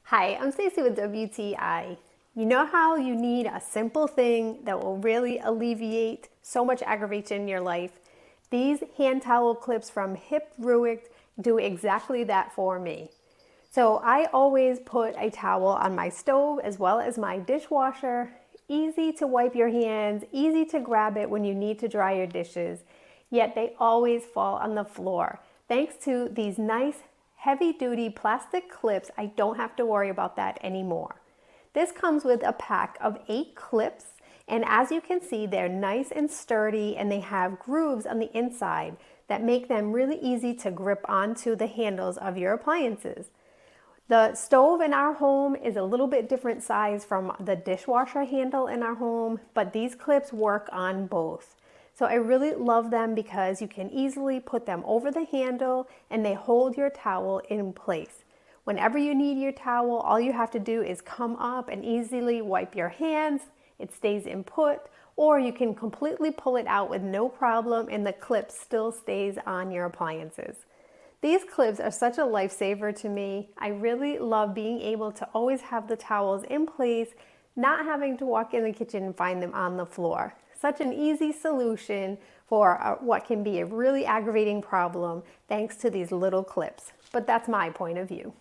Hi, I'm Stacy with WTI. You know how you need a simple thing that will really alleviate so much aggravation in your life? These hand towel clips from Hipruict do exactly that for me. So I always put a towel on my stove as well as my dishwasher. Easy to wipe your hands, easy to grab it when you need to dry your dishes, yet they always fall on the floor. Thanks to these nice heavy-duty plastic clips, I don't have to worry about that anymore. This comes with a pack of 8 clips, and as you can see, they're nice and sturdy, and they have grooves on the inside that make them really easy to grip onto the handles of your appliances. The stove in our home is a little bit different size from the dishwasher handle in our home, but these clips work on both. So I really love them because you can easily put them over the handle and they hold your towel in place. Whenever you need your towel, all you have to do is come up and easily wipe your hands. It stays in put, or you can completely pull it out with no problem and the clip still stays on your appliances. These clips are such a lifesaver to me. I really love being able to always have the towels in place, not having to walk in the kitchen and find them on the floor. Such an easy solution for what can be a really aggravating problem thanks to these little clips. But that's my point of view.